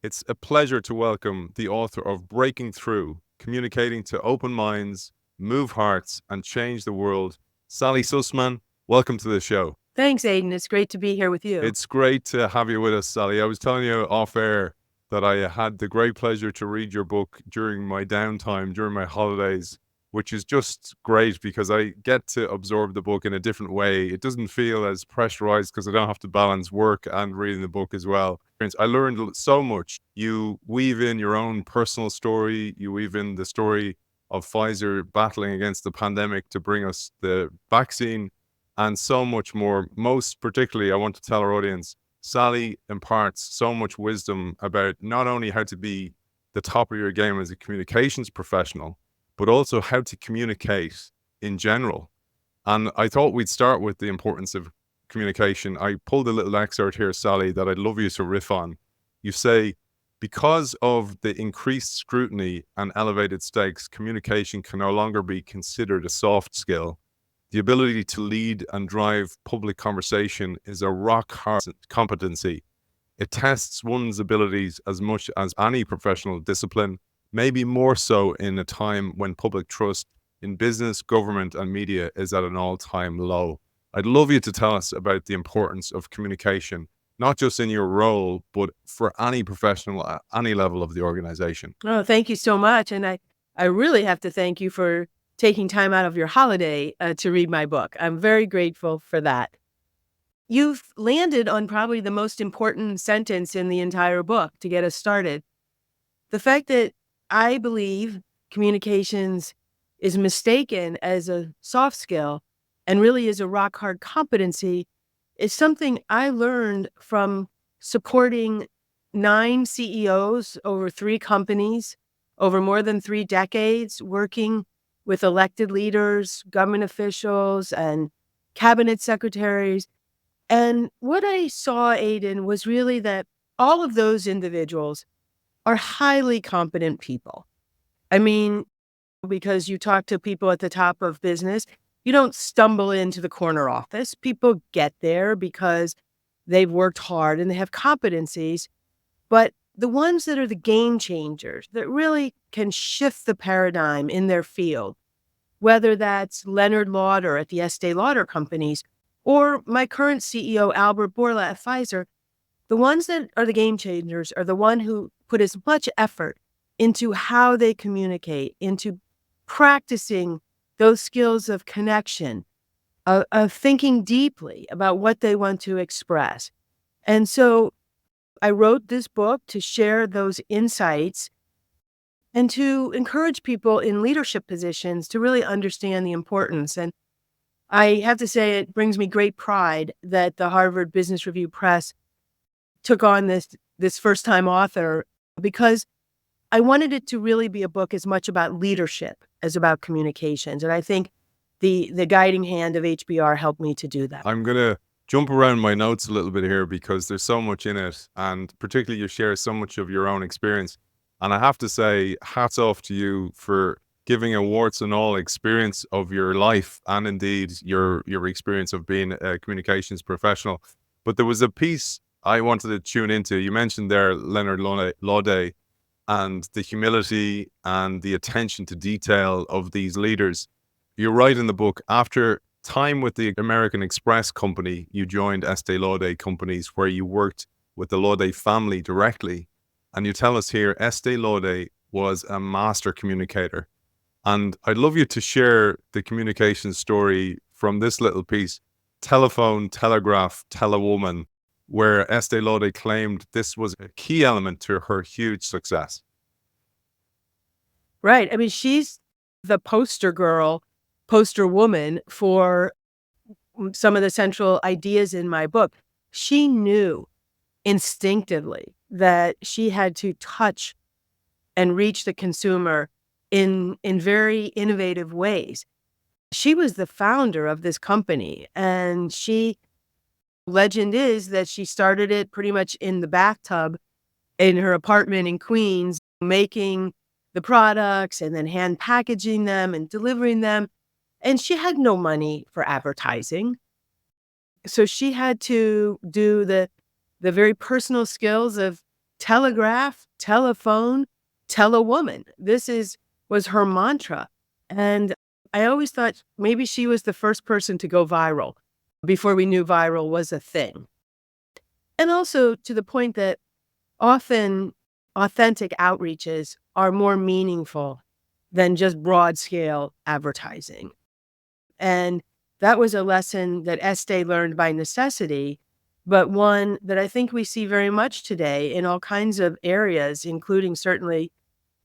It's a pleasure to welcome the author of Breaking Through, Communicating to Open Minds, Move Hearts, and Change the World. Sally Susman, welcome to the show. Thanks, Aiden. It's great to be here with you. It's great to have you with us, Sally. I was telling you off air that I had the great pleasure to read your book during my downtime, during my holidays, which is just great because I get to absorb the book in a different way. It doesn't feel as pressurized because I don't have to balance work and reading the book as well. I learned so much. You weave in your own personal story, you weave in the story of Pfizer battling against the pandemic to bring us the vaccine and so much more. Most particularly, I want to tell our audience, Sally imparts so much wisdom about not only how to be the top of your game as a communications professional, but also how to communicate in general. And I thought we'd start with the importance of communication. I pulled a little excerpt here, Sally, that I'd love you to riff on. You say, because of the increased scrutiny and elevated stakes, communication can no longer be considered a soft skill. The ability to lead and drive public conversation is a rock-hard competency. It tests one's abilities as much as any professional discipline, maybe more so in a time when public trust in business, government, and media is at an all-time low. I'd love you to tell us about the importance of communication, not just in your role, but for any professional at any level of the organization. Oh, thank you so much. And I really have to thank you for taking time out of your holiday to read my book. I'm very grateful for that. You've landed on probably the most important sentence in the entire book to get us started. The fact that I believe communications is mistaken as a soft skill and really is a rock-hard competency is something I learned from supporting 9 CEOs over 3 companies over more than 3 decades, working with elected leaders, government officials, and cabinet secretaries. And what I saw, Aiden, was really that all of those individuals are highly competent people. I mean, because you talk to people at the top of business, you don't stumble into the corner office. People get there because they've worked hard and they have competencies. But the ones that are the game changers, that really can shift the paradigm in their field, whether that's Leonard Lauder at the Estee Lauder companies or my current CEO, Bourla at Pfizer, the ones that are the game changers are the one who put as much effort into how they communicate, into practicing those skills of connection, of thinking deeply about what they want to express. And so I wrote this book to share those insights and to encourage people in leadership positions to really understand the importance. And I have to say, it brings me great pride that the Harvard Business Review Press took on this first-time author, because I wanted it to really be a book as much about leadership as about communications. And I think the guiding hand of HBR helped me to do that. I'm going to jump around my notes a little bit here because there's so much in it, and particularly you share so much of your own experience. And I have to say, hats off to you for giving a warts and all experience of your life and indeed your experience of being a communications professional. But there was a piece I wanted to tune into. You mentioned there Leonard Lauder and the humility and the attention to detail of these leaders. You write in the book, after time with the American Express company, you joined Estee Lauder companies where you worked with the Lauder family directly. And you tell us here, Estee Lauder was a master communicator. And I'd love you to share the communication story from this little piece, Telephone, Telegraph, Telewoman, where Estee Lauder claimed this was a key element to her huge success. Right. I mean, she's the poster girl, poster woman for some of the central ideas in my book. She knew instinctively that she had to touch and reach the consumer in very innovative ways. She was the founder of this company, and legend is that she started it pretty much in the bathtub in her apartment in Queens, making the products and then hand packaging them and delivering them. And she had no money for advertising. So she had to do the very personal skills of telegraph, telephone, tell a woman. Was her mantra. And I always thought maybe she was the first person to go viral before we knew viral was a thing. And also to the point that often authentic outreaches are more meaningful than just broad scale advertising. And that was a lesson that Estee learned by necessity, but one that I think we see very much today in all kinds of areas, including certainly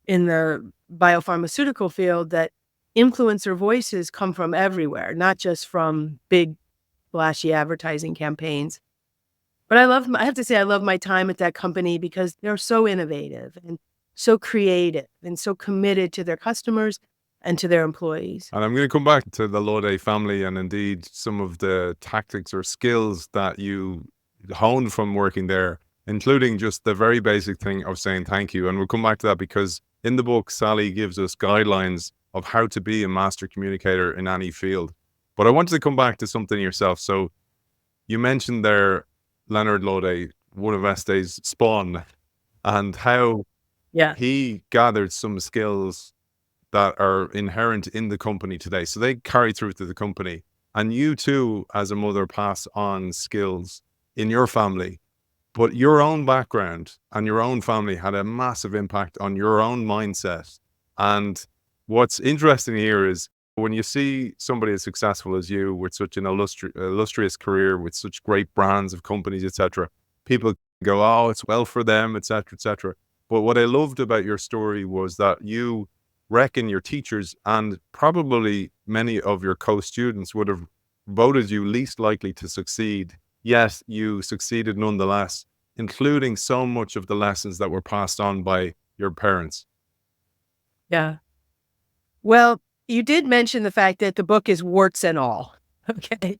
in the biopharmaceutical field, that influencer voices come from everywhere, not just from big, flashy advertising campaigns. But I have to say, I love my time at that company because they're so innovative and so creative and so committed to their customers and to their employees. And I'm going to come back to the Lauder family and indeed some of the tactics or skills that you honed from working there, including just the very basic thing of saying thank you. And we'll come back to that because in the book, Sally gives us guidelines of how to be a master communicator in any field. But I wanted to come back to something yourself. So you mentioned there Leonard Lauder, one of Estee's spawn, and how Yeah. he gathered some skills that are inherent in the company today. So they carry through to the company. And you too, as a mother, pass on skills in your family. But your own background and your own family had a massive impact on your own mindset. And what's interesting here is when you see somebody as successful as you with such an illustrious career, with such great brands of companies, etc., people go, oh, it's well for them, etc., etc. But what I loved about your story was that you reckon your teachers and probably many of your co-students would have voted you least likely to succeed, yet you succeeded nonetheless, including so much of the lessons that were passed on by your parents. Yeah. Well, you did mention the fact that the book is warts and all. Okay.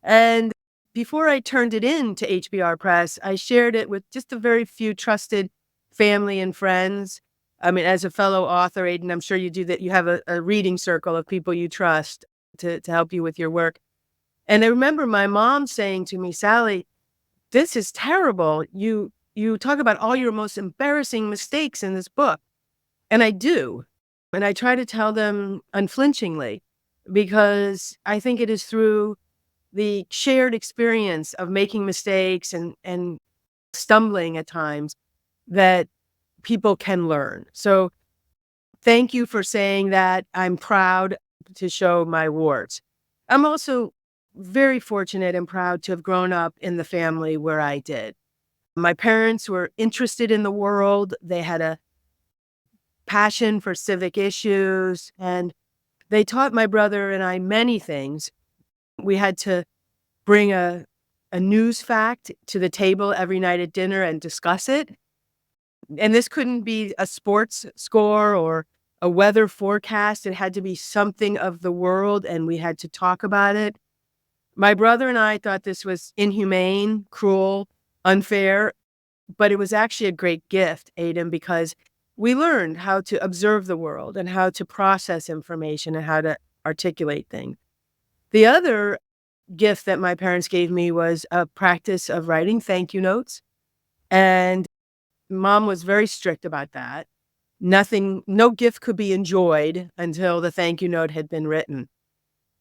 And before I turned it in to HBR Press, I shared it with just a very few trusted family and friends. I mean, as a fellow author, Aiden, I'm sure you do that. You have a reading circle of people you trust to help you with your work. And I remember my mom saying to me, Sally, this is terrible. You talk about all your most embarrassing mistakes in this book. And I do. And I try to tell them unflinchingly because I think it is through the shared experience of making mistakes and stumbling at times that people can learn. So thank you for saying that. I'm proud to show my warts. I'm also very fortunate and proud to have grown up in the family where I did. My parents were interested in the world. They had a passion for civic issues, and they taught my brother and I many things. We had to bring a news fact to the table every night at dinner and discuss it. And this couldn't be a sports score or a weather forecast. It had to be something of the world, and we had to talk about it. My brother and I thought this was inhumane, cruel, unfair, but it was actually a great gift, Aidan, because we learned how to observe the world and how to process information and how to articulate things. The other gift that my parents gave me was a practice of writing thank you notes. And mom was very strict about that. No gift could be enjoyed until the thank you note had been written.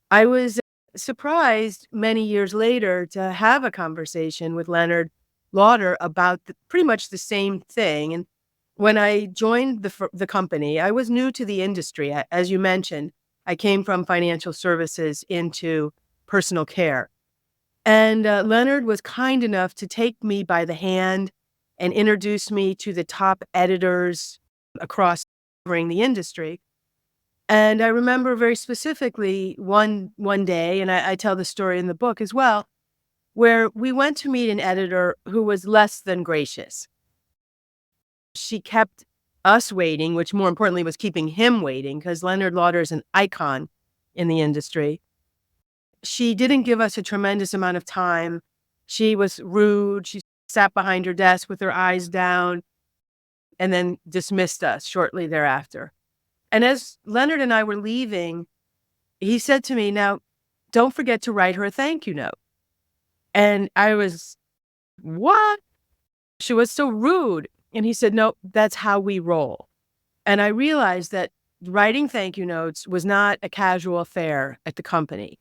I was surprised many years later to have a conversation with Leonard Lauder about pretty much the same thing. And when I joined the company, I was new to the industry. As you mentioned, I came from financial services into personal care. And Leonard was kind enough to take me by the hand and introduce me to the top editors across covering the industry. And I remember very specifically one day, and I tell the story in the book as well, where we went to meet an editor who was less than gracious. She kept us waiting, which more importantly was keeping him waiting, because Leonard Lauder is an icon in the industry. She didn't give us a tremendous amount of time. She was rude. She sat behind her desk with her eyes down and then dismissed us shortly thereafter. And as Leonard and I were leaving, he said to me, now, don't forget to write her a thank you note. And I was, what? She was so rude. And he said, no, that's how we roll. And I realized that writing thank you notes was not a casual affair at the company.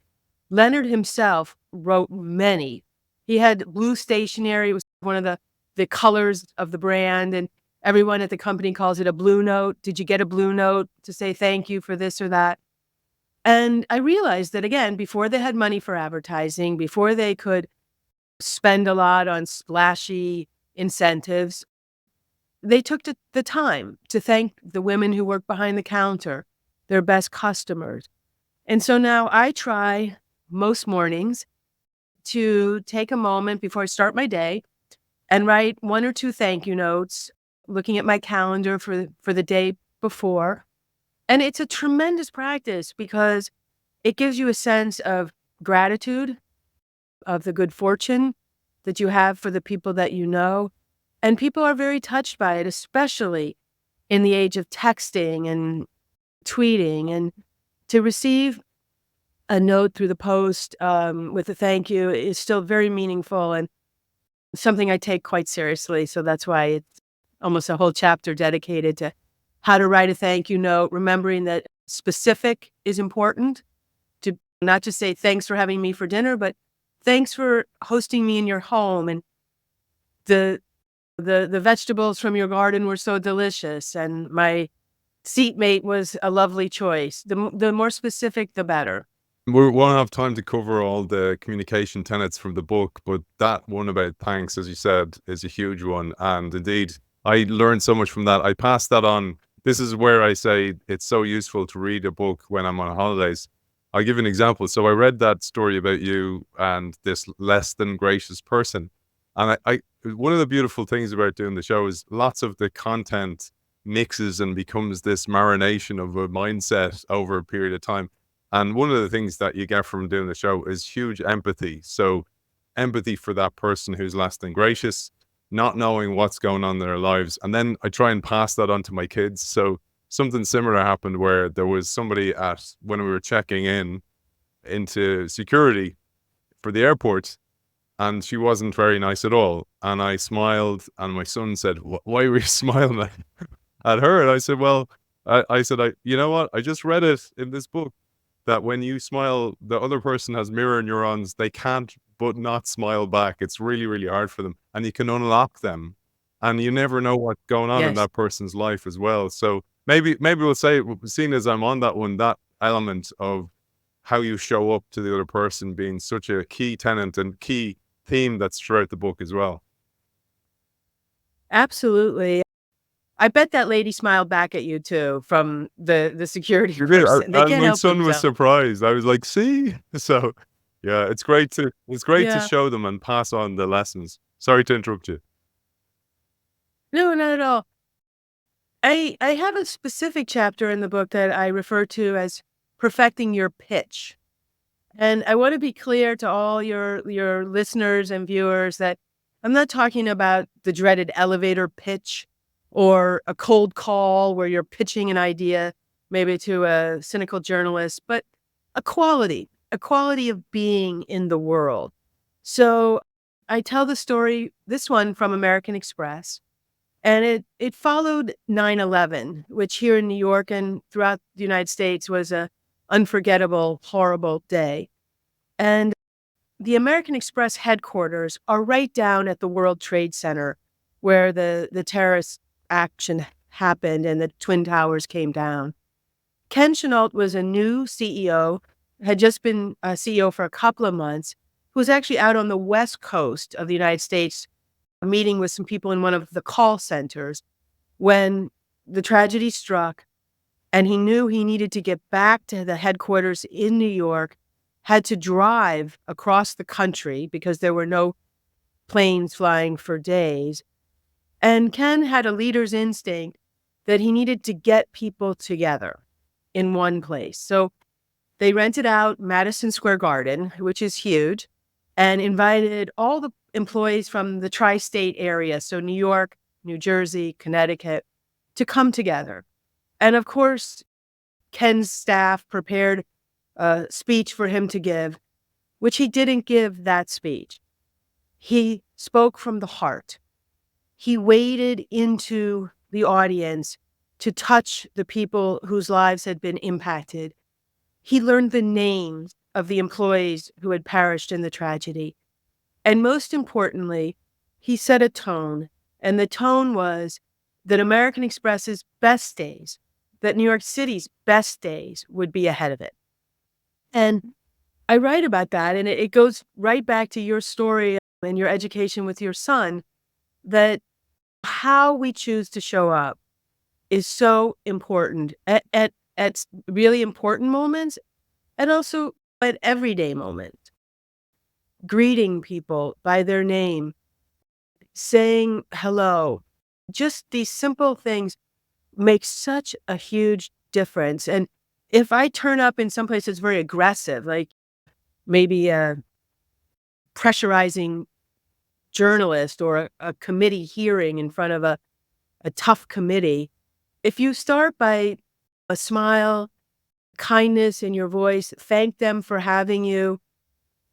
Leonard himself wrote many. He had blue stationery. It was one of the colors of the brand. And everyone at the company calls it a blue note. Did you get a blue note to say thank you for this or that? And I realized that, again, before they had money for advertising, before they could spend a lot on splashy incentives, they took the time to thank the women who work behind the counter, their best customers. And so now I try most mornings to take a moment before I start my day and write one or two thank you notes, looking at my calendar for the day before. And it's a tremendous practice because it gives you a sense of gratitude, of the good fortune that you have for the people that you know. And people are very touched by it, especially in the age of texting and tweeting. And to receive a note through the post with a thank you is still very meaningful and something I take quite seriously. So that's why it's almost a whole chapter dedicated to how to write a thank you note, remembering that specific is important, to not just say thanks for having me for dinner, but thanks for hosting me in your home. And the vegetables from your garden were so delicious, and my seatmate was a lovely choice. The more specific, the better. We won't have time to cover all the communication tenets from the book, but that one about thanks, as you said, is a huge one. And indeed, I learned so much from that. I passed that on. This is where I say it's so useful to read a book when I'm on holidays. I'll give you an example. So I read that story about you and this less than gracious person. And one of the beautiful things about doing the show is lots of the content mixes and becomes this marination of a mindset over a period of time. And one of the things that you get from doing the show is huge empathy. So empathy for that person who's less than gracious, not knowing what's going on in their lives. And then I try and pass that on to my kids. So something similar happened where there was somebody when we were checking into security for the airport, and she wasn't very nice at all. And I smiled, and my son said, why were you smiling at her? And I said, well, I said, you know what? I just read it in this book that when you smile, the other person has mirror neurons. They can't but not smile back. It's really, really hard for them. And you can unlock them. And you never know what's going on in Yes. that person's life as well. So maybe we'll say, seeing as I'm on that one, that element of how you show up to the other person being such a key tenet and key theme that's throughout the book as well. Absolutely. I bet that lady smiled back at you too from the security You did, person. They and can't my help son was themselves. surprised. I was like, "See?" So, yeah, it's great to Yeah. show them and pass on the lessons. Sorry to interrupt you. No, not at all. I have a specific chapter in the book that I refer to as perfecting your pitch. And I want to be clear to all your listeners and viewers that I'm not talking about the dreaded elevator pitch or a cold call where you're pitching an idea maybe to a cynical journalist, but a quality of being in the world. So I tell the story, this one from American Express, and it followed 9/11, which here in New York and throughout the United States was a unforgettable, horrible day. And the American Express headquarters are right down at the World Trade Center where the terrorist action happened and the Twin Towers came down. Ken Chenault was a new CEO, had just been a CEO for a couple of months, who was actually out on the West Coast of the United States meeting with some people in one of the call centers when the tragedy struck, and he knew he needed to get back to the headquarters in New York, had to drive across the country because there were no planes flying for days. And Ken had a leader's instinct that he needed to get people together in one place. So they rented out Madison Square Garden, which is huge, and invited all the employees from the tri-state area, so New York, New Jersey, Connecticut, to come together. And of course, Ken's staff prepared a speech for him to give, which he didn't give that speech. He spoke from the heart. He waded into the audience to touch the people whose lives had been impacted. He learned the names of the employees who had perished in the tragedy. And most importantly, he set a tone. And the tone was that American Express's best days, that New York City's best days would be ahead of it. And I write about that, and it goes right back to your story and your education with your son, that how we choose to show up is so important at really important moments and also at everyday moments. Greeting people by their name, saying hello, just these simple things make such a huge difference. And if I turn up in some place that's very aggressive, like maybe a pressurizing journalist or a committee hearing in front of a tough committee, if you start by a smile, kindness in your voice, thank them for having you,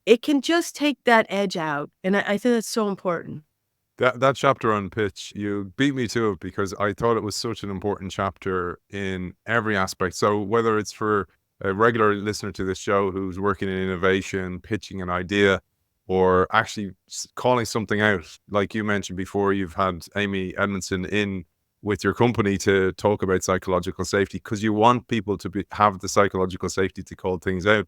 it can just take that edge out. And I think that's so important. That chapter on pitch, you beat me to it because I thought it was such an important chapter in every aspect. So whether it's for a regular listener to this show who's working in innovation, pitching an idea, or actually calling something out, like you mentioned before, you've had Amy Edmondson in with your company to talk about psychological safety because you want people to have the psychological safety to call things out.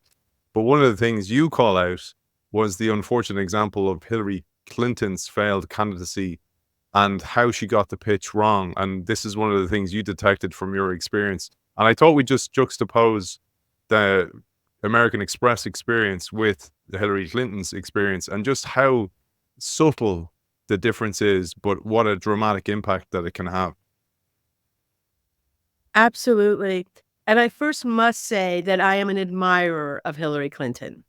But one of the things you call out was the unfortunate example of Hillary Clinton's failed candidacy and how she got the pitch wrong. And this is one of the things you detected from your experience. And I thought we'd just juxtapose the American Express experience with the Hillary Clinton's experience and just how subtle the difference is, but what a dramatic impact that it can have. Absolutely. And I first must say that I am an admirer of Hillary Clinton.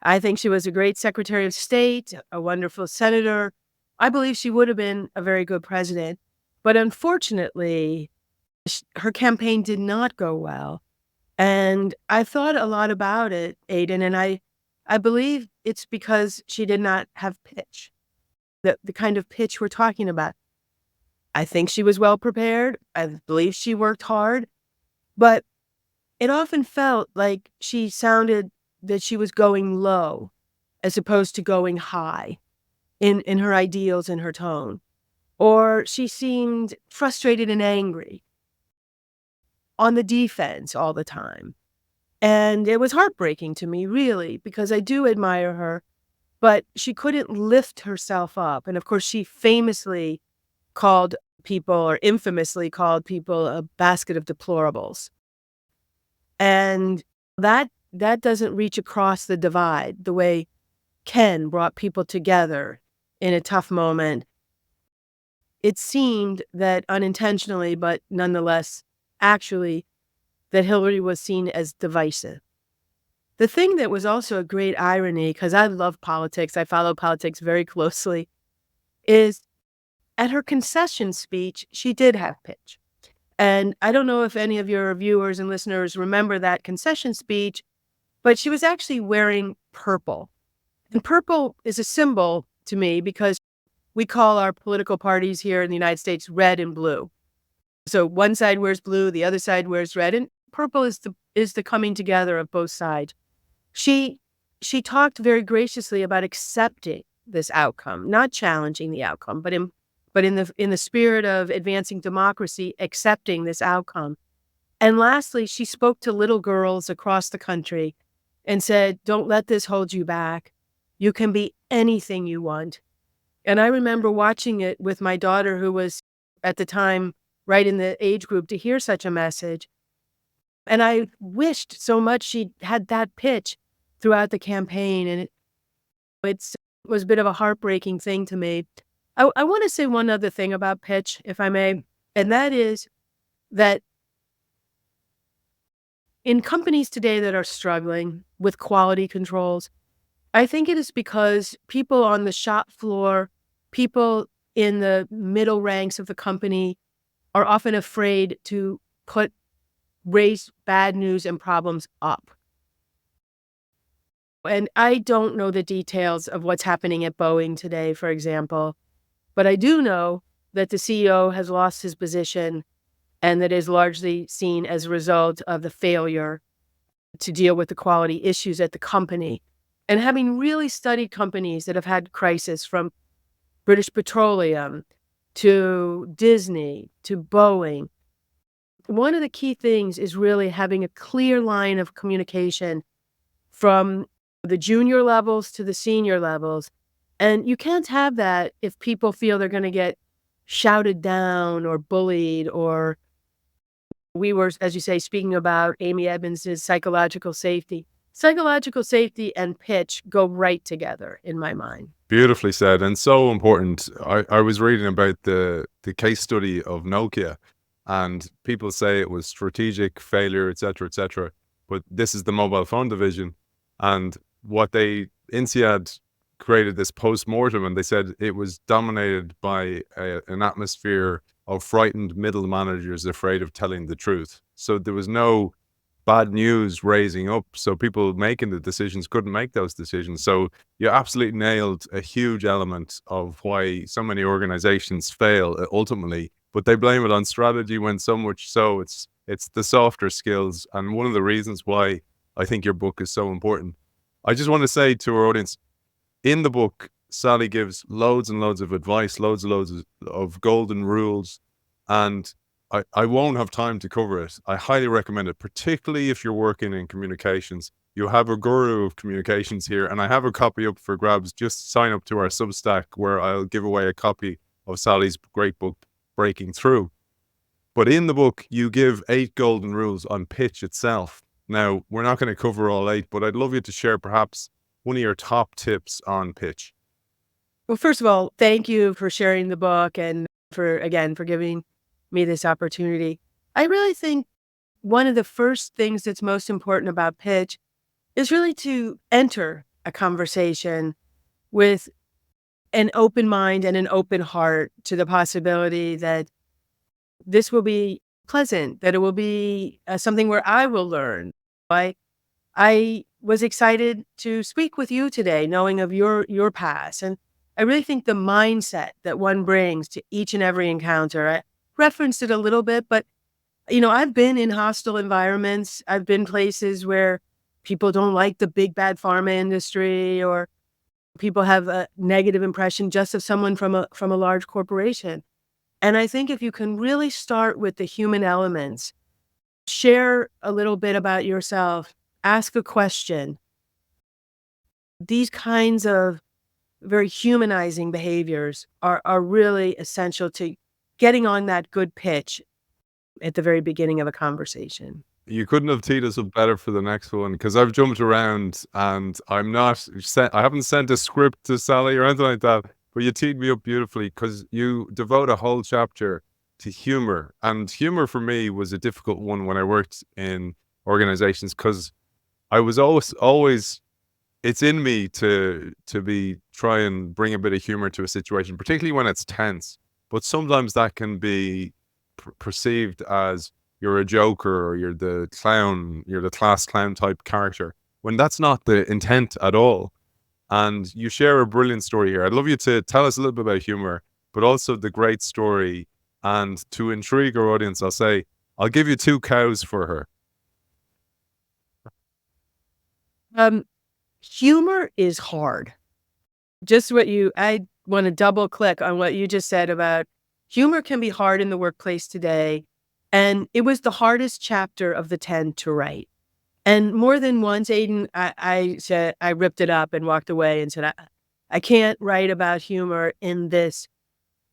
I think she was a great Secretary of State, a wonderful senator. I believe she would have been a very good president. But unfortunately, her campaign did not go well. And I thought a lot about it, Aiden, and I believe it's because she did not have pitch, the kind of pitch we're talking about. I think she was well prepared. I believe she worked hard. But it often felt like she sounded that she was going low as opposed to going high in her ideals and her tone. Or she seemed frustrated and angry, on the defense all the time. And it was heartbreaking to me, really, because I do admire her, but she couldn't lift herself up. And of course, she famously called people, or infamously called people, a basket of deplorables. And that doesn't reach across the divide the way Ken brought people together in a tough moment. It seemed that unintentionally, but nonetheless, actually, that Hillary was seen as divisive. The thing that was also a great irony, because I love politics, I follow politics very closely, is at her concession speech, she did have pitch. And I don't know if any of your viewers and listeners remember that concession speech, but she was actually wearing purple. And purple is a symbol to me because we call our political parties here in the United States red and blue. So one side wears blue, the other side wears red, and purple is the coming together of both sides. She talked very graciously about accepting this outcome, not challenging the outcome, but in the spirit of advancing democracy, accepting this outcome. And lastly, she spoke to little girls across the country and said, "Don't let this hold you back. You can be anything you want." And I remember watching it with my daughter, who was at the time right in the age group, to hear such a message. And I wished so much she had that pitch throughout the campaign. And it was a bit of a heartbreaking thing to me. I want to say one other thing about pitch, if I may, and that is that in companies today that are struggling with quality controls, I think it is because people on the shop floor, people in the middle ranks of the company are often afraid to raise bad news and problems up. And I don't know the details of what's happening at Boeing today, for example, But I do know that the CEO has lost his position, and that is largely seen as a result of the failure to deal with the quality issues at the company. And having really studied companies that have had crisis, from British Petroleum to Disney to Boeing, one of the key things is really having a clear line of communication from the junior levels to the senior levels. And you can't have that if people feel they're going to get shouted down or bullied. Or we were, as you say, speaking about Amy Edmonds' psychological safety. Psychological safety and pitch go right together in my mind. Beautifully said, and so important. I was reading about the case study of Nokia, and people say it was strategic failure, etc., etc. But this is the mobile phone division, and what INSEAD created this post-mortem, and they said it was dominated by an atmosphere of frightened middle managers afraid of telling the truth. So there was no bad news raising up, so people making the decisions couldn't make those decisions. So you absolutely nailed a huge element of why so many organizations fail ultimately, but they blame it on strategy, when so much so it's the softer skills. And one of the reasons why I think your book is so important, I just want to say to our audience, in the book, Sally gives loads and loads of advice, loads and loads of golden rules, and I won't have time to cover it. I highly recommend it, particularly if you're working in communications. You have a guru of communications here, and I have a copy up for grabs. Just sign up to our Substack, where I'll give away a copy of Sally's great book, Breaking Through. But in the book, you give 8 golden rules on pitch itself. Now, we're not going to cover all 8, but I'd love you to share perhaps one of your top tips on pitch. Well, first of all, thank you for sharing the book, and for giving me this opportunity. I really think one of the first things that's most important about pitch is really to enter a conversation with an open mind and an open heart to the possibility that this will be pleasant, that it will be something where I will learn. I was excited to speak with you today, knowing of your past. And I really think the mindset that one brings to each and every encounter, I referenced it a little bit, but I've been in hostile environments. I've been places where people don't like the big bad pharma industry, or people have a negative impression just of someone from a large corporation. And I think if you can really start with the human elements, share a little bit about yourself, ask a question, these kinds of very humanizing behaviors are really essential to getting on that good pitch at the very beginning of a conversation. You couldn't have teed us up better for the next one, because I've jumped around and I haven't sent a script to Sally or anything like that, but you teed me up beautifully, because you devote a whole chapter to humor. And humor for me was a difficult one when I worked in organizations, because I was always it's in me to try and bring a bit of humor to a situation, particularly when it's tense. But sometimes that can be perceived as you're a joker, or you're the clown, you're the class clown type character, when that's not the intent at all. And you share a brilliant story here. I'd love you to tell us a little bit about humor, but also the great story. And to intrigue our audience, I'll say, I'll give you 2 cows for her. Humor is hard. I want to double click on what you just said about humor can be hard in the workplace today. And it was the hardest chapter of the 10 to write. And more than once, Aiden, I said, I ripped it up and walked away and said, I can't write about humor in this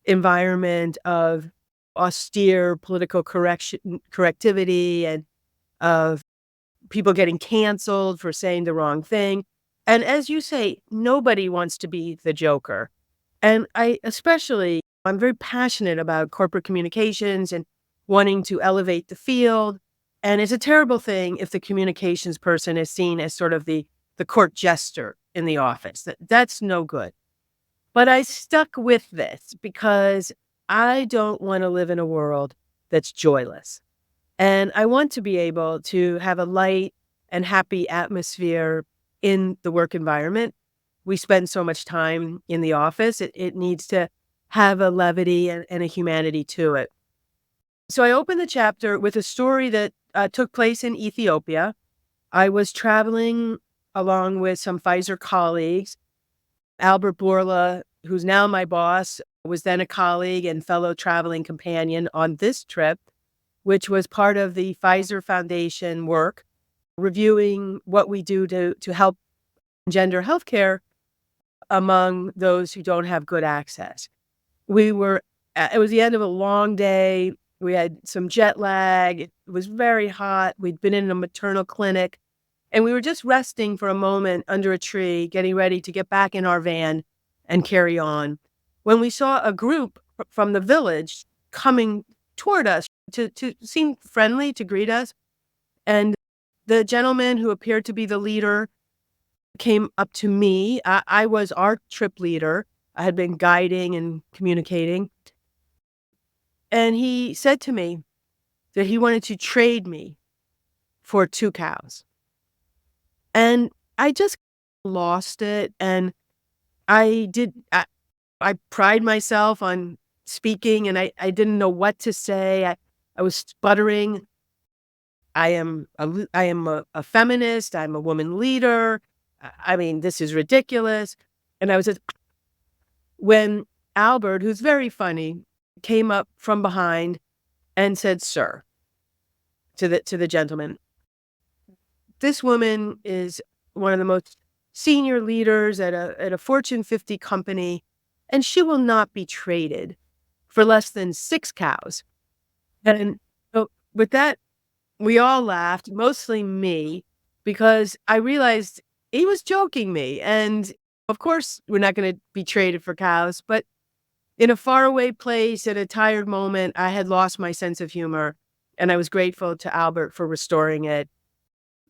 environment of austere political correctivity, and of people getting canceled for saying the wrong thing. And as you say, nobody wants to be the joker. And I'm very passionate about corporate communications and wanting to elevate the field. And it's a terrible thing if the communications person is seen as sort of the court jester in the office. That's no good. But I stuck with this because I don't want to live in a world that's joyless. And I want to be able to have a light and happy atmosphere in the work environment. We spend so much time in the office. It needs to have a levity and a humanity to it. So I opened the chapter with a story that took place in Ethiopia. I was traveling along with some Pfizer colleagues. Albert Bourla, who's now my boss, was then a colleague and fellow traveling companion on this trip, which was part of the Pfizer Foundation work, reviewing what we do to help gender healthcare among those who don't have good access. It was the end of a long day. We had some jet lag. It was very hot. We'd been in a maternal clinic, and we were just resting for a moment under a tree, getting ready to get back in our van and carry on, when we saw a group from the village coming toward us to seem friendly, to greet us. And the gentleman who appeared to be the leader came up to me. I was our trip leader. I had been guiding and communicating. And he said to me that he wanted to trade me for 2 cows. And I just lost it. And I pride myself on speaking, and I didn't know what to say. I was sputtering. I am a feminist. I'm a woman leader. I mean, this is ridiculous. And I was just, when Albert, who's very funny, came up from behind and said, "Sir," to the gentleman, "this woman is one of the most senior leaders at a Fortune 50 company, and she will not be traded for less than 6 cows." And so with that, we all laughed, mostly me, because I realized he was joking me. And of course, we're not going to be traded for cows. But in a faraway place, at a tired moment, I had lost my sense of humor. And I was grateful to Albert for restoring it.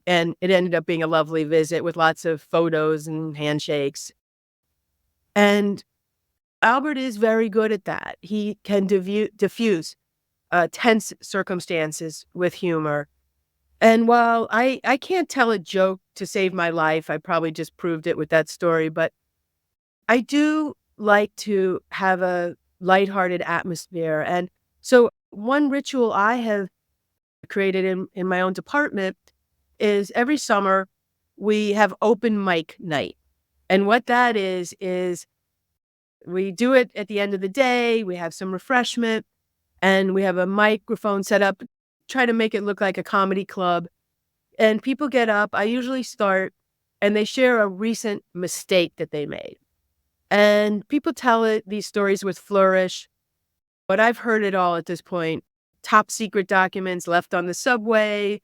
And it ended up being a lovely visit with lots of photos and handshakes. And Albert is very good at that. He can diffuse tense circumstances with humor. And while I can't tell a joke to save my life, I probably just proved it with that story, but I do like to have a lighthearted atmosphere. And so one ritual I have created in my own department is every summer we have open mic night. And what that is we do it at the end of the day, we have some refreshment, and we have a microphone set up, try to make it look like a comedy club. And people get up, I usually start, and they share a recent mistake that they made. And people tell these stories with flourish, but I've heard it all at this point. Top secret documents left on the subway,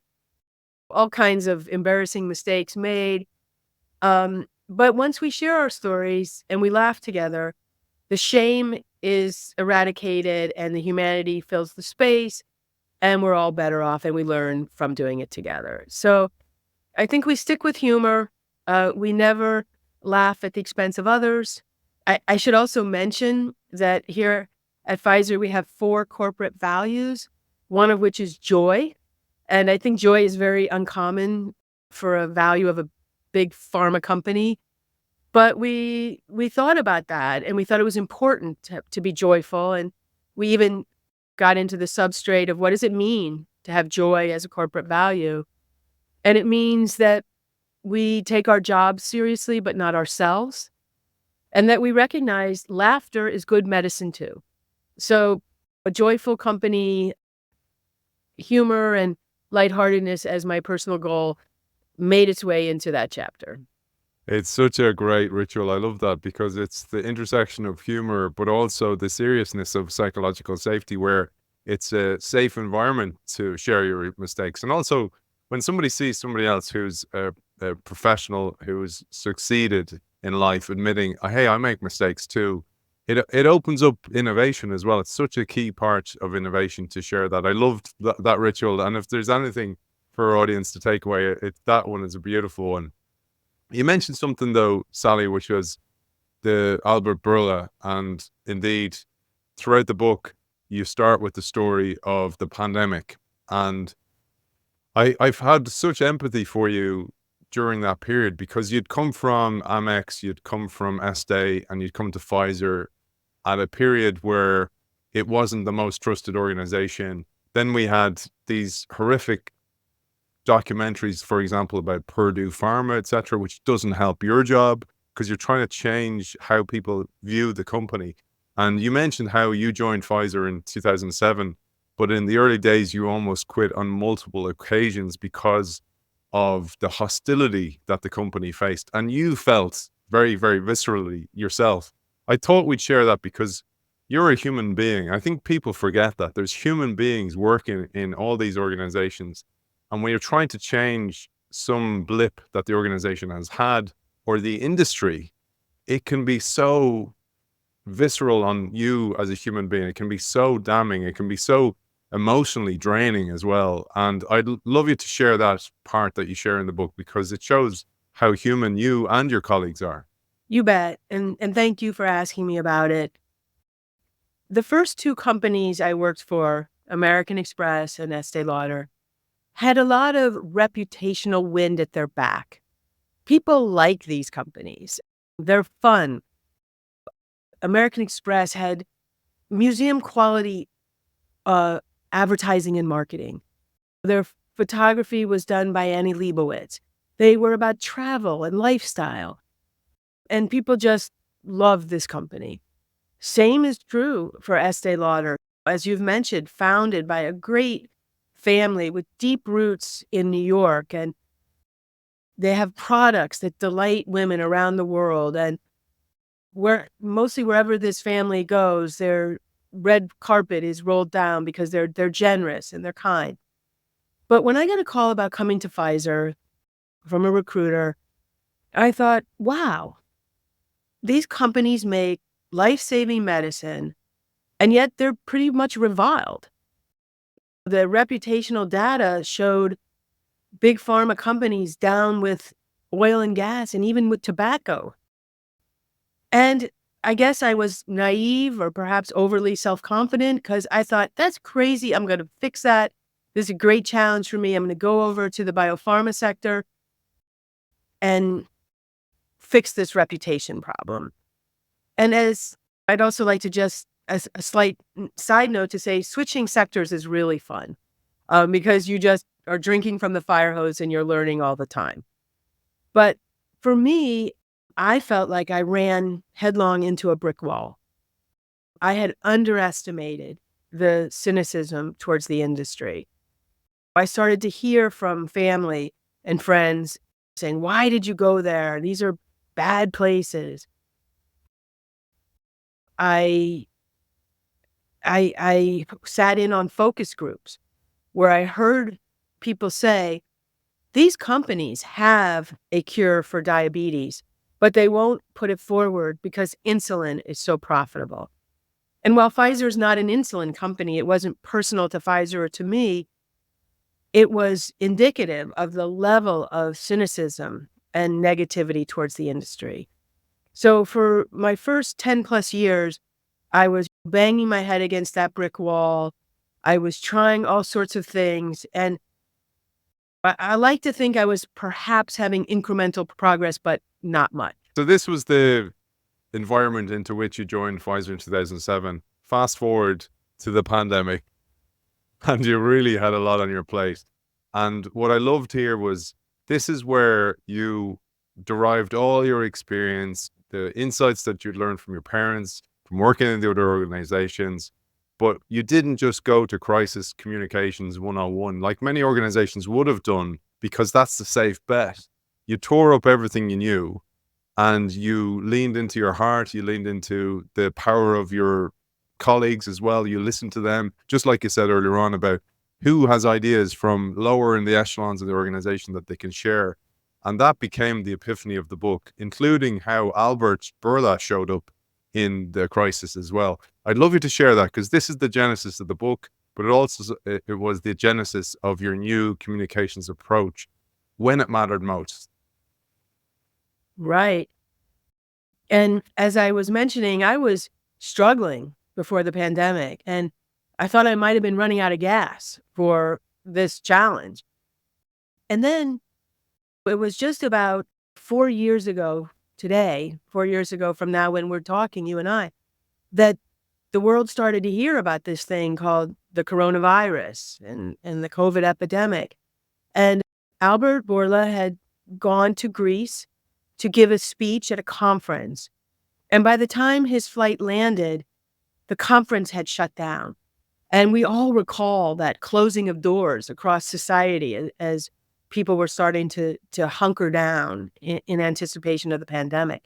all kinds of embarrassing mistakes made. But once we share our stories and we laugh together, the shame is eradicated and the humanity fills the space, and we're all better off, and we learn from doing it together. So I think we stick with humor. We never laugh at the expense of others. I should also mention that here at Pfizer, we have 4 corporate values, one of which is joy. And I think joy is very uncommon for a value of a big pharma company. But we thought about that, and we thought it was important to be joyful. And we even got into the substrate of what does it mean to have joy as a corporate value. And it means that we take our jobs seriously, but not ourselves. And that we recognize laughter is good medicine too. So a joyful company, humor and lightheartedness as my personal goal made its way into that chapter. It's such a great ritual. I love that because it's the intersection of humor, but also the seriousness of psychological safety, where it's a safe environment to share your mistakes. And also, when somebody sees somebody else who's a professional who's succeeded in life, admitting, "Hey, I make mistakes too," it opens up innovation as well. It's such a key part of innovation to share that. I loved that ritual, and if there's anything for our audience to take away, that one is a beautiful one. You mentioned something though, Sally, which was the Albert Bourla, and indeed, throughout the book, you start with the story of the pandemic, and I've had such empathy for you during that period because you'd come from Amex, you'd come from Estee, and you'd come to Pfizer, at a period where it wasn't the most trusted organization. Then we had these horrific documentaries, for example, about Purdue Pharma, etc., which doesn't help your job because you're trying to change how people view the company. And you mentioned how you joined Pfizer in 2007, but in the early days, you almost quit on multiple occasions because of the hostility that the company faced. And you felt very, very viscerally yourself. I thought we'd share that because you're a human being. I think people forget that there's human beings working in all these organizations. And when you're trying to change some blip that the organization has had or the industry, it can be so visceral on you as a human being. It can be so damning. It can be so emotionally draining as well. And love you to share that part that you share in the book because it shows how human you and your colleagues are. You bet. And thank you for asking me about it. The first two companies I worked for, American Express and Estee Lauder, had a lot of reputational wind at their back. People like these companies. They're fun. American Express had museum quality advertising and marketing. Their photography was done by Annie Leibovitz. They were about travel and lifestyle. And people just loved this company. Same is true for Estee Lauder. As you've mentioned, founded by a great family with deep roots in New York. And they have products that delight women around the world. And mostly wherever this family goes, their red carpet is rolled down because they're generous and they're kind. But when I got a call about coming to Pfizer from a recruiter, I thought, wow, these companies make life-saving medicine, and yet they're pretty much reviled. The reputational data showed big pharma companies down with oil and gas and even with tobacco. And I guess I was naive or perhaps overly self-confident because I thought, that's crazy. I'm going to fix that. This is a great challenge for me. I'm going to go over to the biopharma sector and fix this reputation problem. And as I'd also like to just, as a slight side note to say, switching sectors is really fun because you just are drinking from the fire hose and you're learning all the time. But for me, I felt like I ran headlong into a brick wall. I had underestimated the cynicism towards the industry. I started to hear from family and friends saying, why did you go there? These are bad places. I sat in on focus groups where I heard people say, these companies have a cure for diabetes, but they won't put it forward because insulin is so profitable. And while Pfizer is not an insulin company, it wasn't personal to Pfizer or to me. It was indicative of the level of cynicism and negativity towards the industry. So for my first 10 plus years, I was banging my head against that brick wall. I was trying all sorts of things. And I like to think I was perhaps having incremental progress, but not much. So this was the environment into which you joined Pfizer in 2007. Fast forward to the pandemic, and you really had a lot on your plate. And what I loved here was this is where you derived all your experience, the insights that you'd learned from your parents, from working in the other organizations. But you didn't just go to crisis communications 101 like many organizations would have done, because that's the safe bet. You tore up everything you knew and you leaned into your heart. You leaned into the power of your colleagues as well. You listened to them, just like you said earlier on about who has ideas from lower in the echelons of the organization that they can share. And that became the epiphany of the book, including how Albert Bourla showed up in the crisis as well. I'd love you to share that because this is the genesis of the book, but it was the genesis of your new communications approach when it mattered most. Right. And as I was mentioning, I was struggling before the pandemic, and I thought I might have been running out of gas for this challenge. And then it was just about 4 years ago today, 4 years ago from now when we're talking, you and I that the world started to hear about this thing called the coronavirus and the COVID epidemic. And Albert Bourla had gone to Greece to give a speech at a conference. And by the time his flight landed, the conference had shut down. And we all recall that closing of doors across society as people were starting to hunker down in anticipation of the pandemic.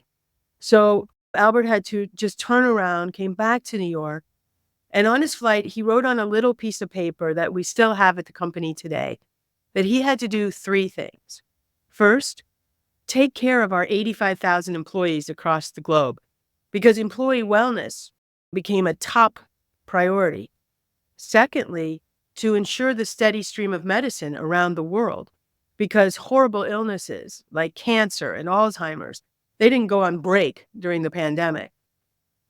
So Albert had to just turn around, came back to New York, and on his flight, he wrote on a little piece of paper that we still have at the company today that he had to do 3 things. First, take care of our 85,000 employees across the globe because employee wellness became a top priority. Secondly, to ensure the steady stream of medicine around the world because horrible illnesses like cancer and Alzheimer's, they didn't go on break during the pandemic.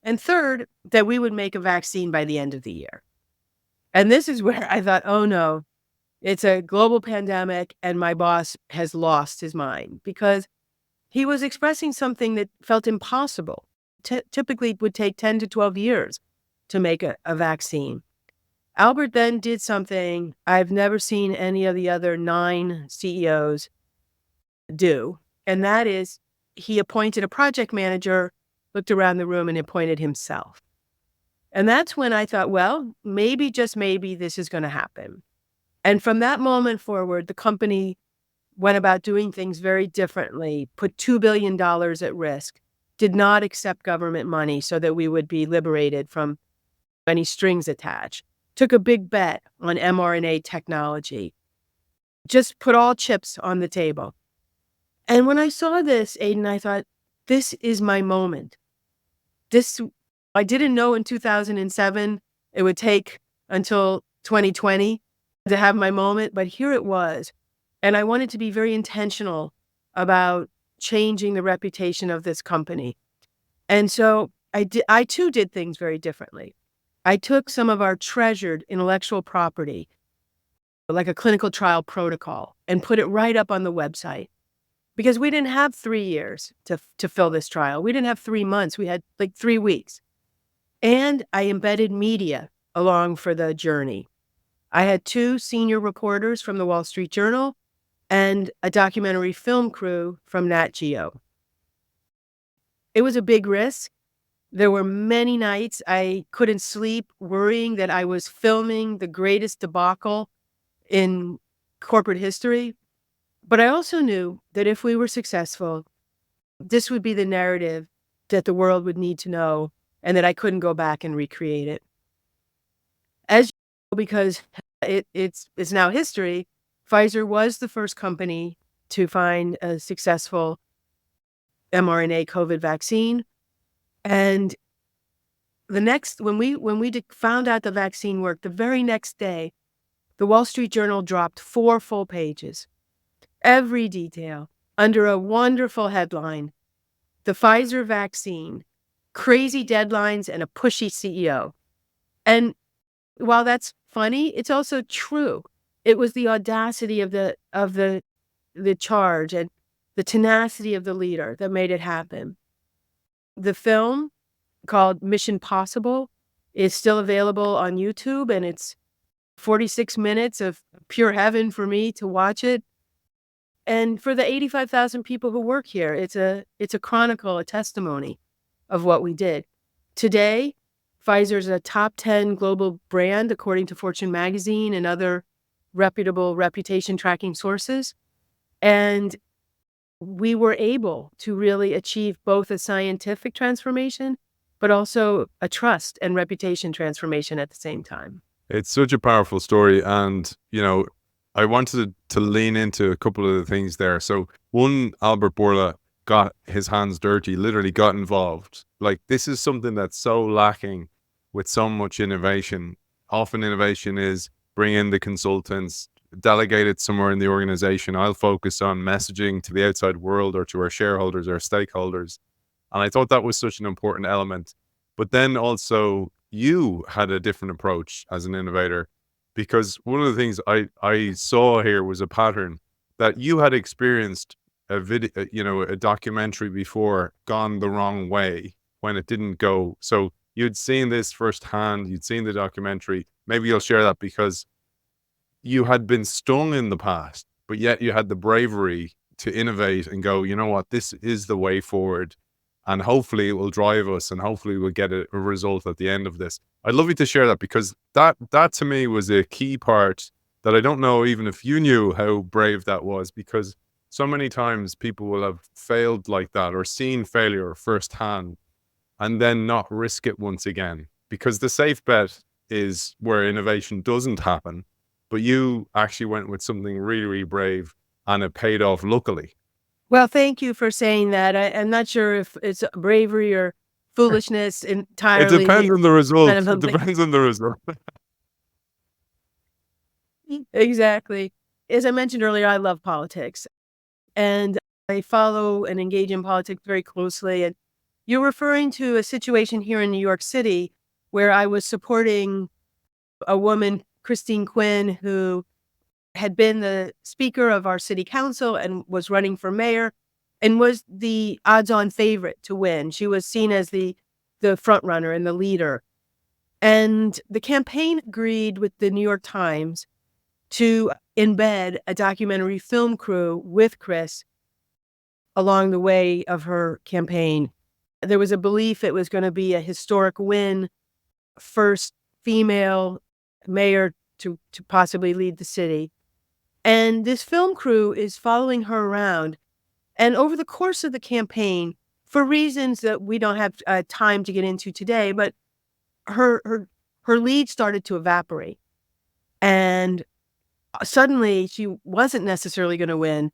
And third, that we would make a vaccine by the end of the year. And this is where I thought, oh no, it's a global pandemic and my boss has lost his mind because he was expressing something that felt impossible. Typically, it would take 10 to 12 years to make a vaccine. Albert then did something I've never seen any of the other 9 CEOs do, and that is he appointed a project manager, looked around the room, and appointed himself. And that's when I thought, well, maybe, just maybe, this is going to happen. And from that moment forward, the company went about doing things very differently, put $2 billion at risk, did not accept government money so that we would be liberated from any strings attached, took a big bet on mRNA technology, just put all chips on the table. And when I saw this, Aiden, I thought, this is my moment. I didn't know in 2007 it would take until 2020 to have my moment, but here it was. And I wanted to be very intentional about changing the reputation of this company. And so I too did things very differently. I took some of our treasured intellectual property, like a clinical trial protocol, and put it right up on the website. Because we didn't have 3 years to fill this trial. We didn't have 3 months. We had like 3 weeks. And I embedded media along for the journey. I had 2 senior reporters from the Wall Street Journal and a documentary film crew from Nat Geo. It was a big risk. There were many nights I couldn't sleep worrying that I was filming the greatest debacle in corporate history. But I also knew that if we were successful, this would be the narrative that the world would need to know and that I couldn't go back and recreate it. As you know, because it's now history, Pfizer was the first company to find a successful mRNA COVID vaccine. And when we found out the vaccine worked, the very next day, the Wall Street Journal dropped 4 full pages, every detail, under a wonderful headline, "The Pfizer Vaccine, Crazy Deadlines and a Pushy CEO." And while that's funny, it's also true. It was the audacity of the charge and the tenacity of the leader that made it happen. The film, called Mission Possible, is still available on YouTube, and it's 46 minutes of pure heaven for me to watch it. And for the 85,000 people who work here, it's a chronicle, a testimony of what we did. Today, Pfizer's a top 10 global brand, according to Fortune magazine and other reputable reputation tracking sources. And we were able to really achieve both a scientific transformation, but also a trust and reputation transformation at the same time. It's such a powerful story. And, I wanted to lean into a couple of the things there. So one, Albert Bourla got his hands dirty, literally got involved. Like, this is something that's so lacking with so much innovation. Often innovation is bring in the consultants, delegate it somewhere in the organization. I'll focus on messaging to the outside world or to our shareholders, our stakeholders. And I thought that was such an important element. But then also you had a different approach as an innovator, because one of the things I saw here was a pattern that you had experienced a video, a documentary before gone the wrong way when it didn't go. So you'd seen this firsthand, you'd seen the documentary. Maybe you'll share that because you had been stung in the past, but yet you had the bravery to innovate and go, you know what, this is the way forward. And hopefully it will drive us, and hopefully we'll get a result at the end of this. I'd love you to share that, because that to me was a key part that I don't know even if you knew how brave that was, because so many times people will have failed like that or seen failure firsthand and then not risk it once again, because the safe bet is where innovation doesn't happen. But you actually went with something really, really brave, and it paid off luckily. Well, thank you for saying that. I'm not sure if it's bravery or foolishness It entirely. depends on the Kind result. of It something. depends on the result. Exactly. As I mentioned earlier, I love politics, and I follow and engage in politics very closely. And you're referring to a situation here in New York City where I was supporting a woman, Christine Quinn, who had been the speaker of our city council and was running for mayor and was the odds-on favorite to win. She was seen as the front runner and the leader. And the campaign agreed with the New York Times to embed a documentary film crew with Chris along the way of her campaign. There was a belief it was going to be a historic win, first female mayor to possibly lead the city. And this film crew is following her around. And over the course of the campaign, for reasons that we don't have time to get into today, but her lead started to evaporate. And suddenly she wasn't necessarily going to win.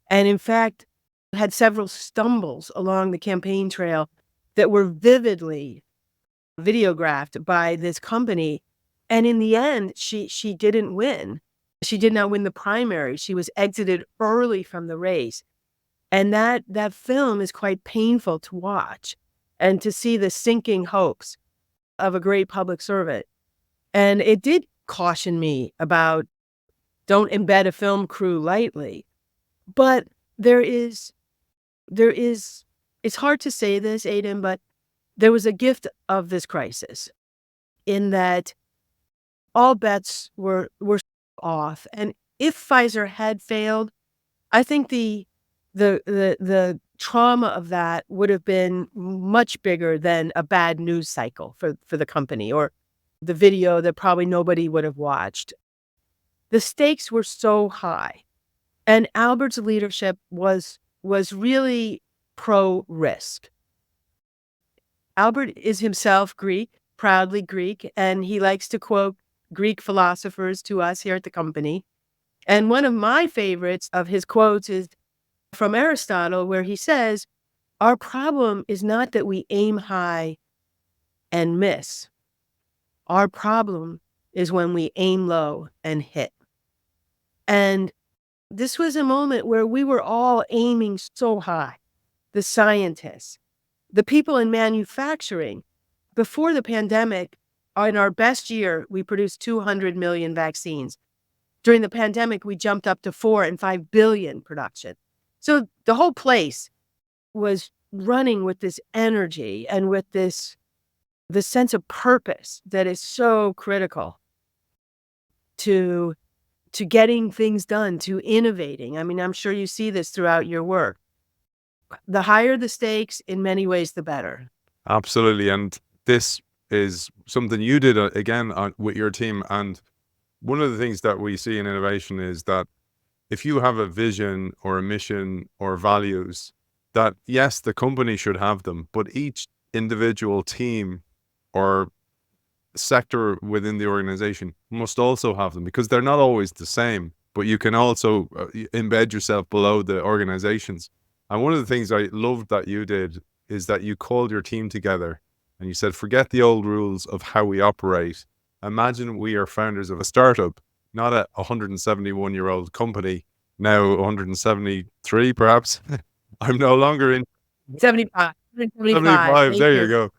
And in fact, had several stumbles along the campaign trail that were vividly videographed by this company. And in the end, she didn't win. She did not win the primary. She was exited early from the race. And that film is quite painful to watch and to see the sinking hopes of a great public servant. And it did caution me about don't embed a film crew lightly. But there is, it's hard to say this, Aiden, but there was a gift of this crisis in that all bets were off. And if Pfizer had failed, I think the trauma of that would have been much bigger than a bad news cycle for the company, or the video that probably nobody would have watched. The stakes were so high, and Albert's leadership was really pro-risk. Albert is himself Greek, proudly Greek, and he likes to quote Greek philosophers to us here at the company. And one of my favorites of his quotes is from Aristotle, where he says, our problem is not that we aim high and miss. Our problem is when we aim low and hit. And this was a moment where we were all aiming so high. The scientists, the people in manufacturing. Before the pandemic, in our best year, we produced 200 million vaccines. During the pandemic, we jumped up to 4 and 5 billion production. So the whole place was running with this energy and with the sense of purpose that is so critical to getting things done, to innovating. I mean, I'm sure you see this throughout your work. The higher the stakes, in many ways, the better. Absolutely. And this is something you did again with your team. And one of the things that we see in innovation is that if you have a vision or a mission or values, that yes, the company should have them, but each individual team or sector within the organization must also have them, because they're not always the same, but you can also embed yourself below the organizations. And one of the things I loved that you did is that you called your team together and you said, forget the old rules of how we operate. Imagine we are founders of a startup, not a 171-year-old company, now 173 perhaps. I'm no longer in 75. 75. Thank There you you. go.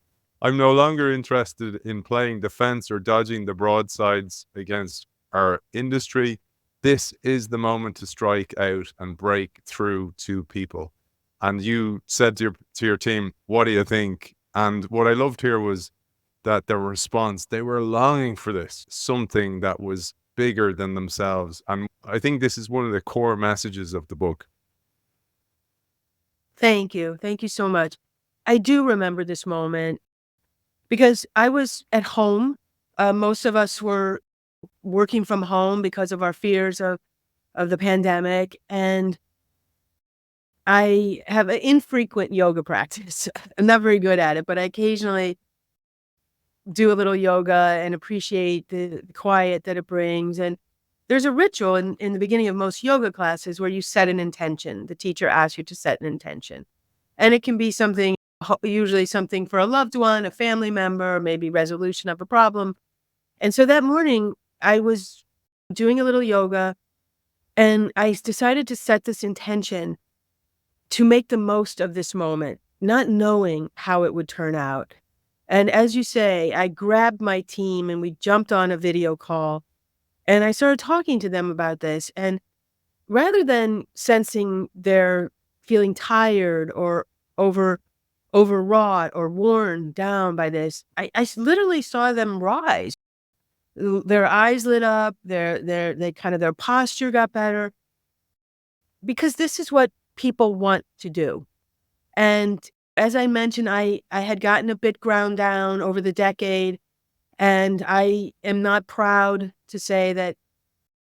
I'm no longer interested in playing defense or dodging the broadsides against our industry. This is the moment to strike out and break through to people. And you said to your team, what do you think? And what I loved here was that their response, they were longing for this, something that was bigger than themselves. And I think this is one of the core messages of the book. Thank you. Thank you so much. I do remember this moment because I was at home. Most of us were working from home because of our fears of the pandemic. And I have an infrequent yoga practice. I'm not very good at it, but I occasionally do a little yoga and appreciate the quiet that it brings. And there's a ritual in the beginning of most yoga classes where you set an intention. The teacher asks you to set an intention. And it can be something, usually something for a loved one, a family member, maybe resolution of a problem. And so that morning, I was doing a little yoga and I decided to set this intention to make the most of this moment, not knowing how it would turn out. And as you say, I grabbed my team and we jumped on a video call and I started talking to them about this. And rather than sensing they're feeling tired or overwrought or worn down by this, I literally saw them rise. Their eyes lit up, their posture got better because this is what people want to do. And as I mentioned, I had gotten a bit ground down over the decade, and I am not proud to say that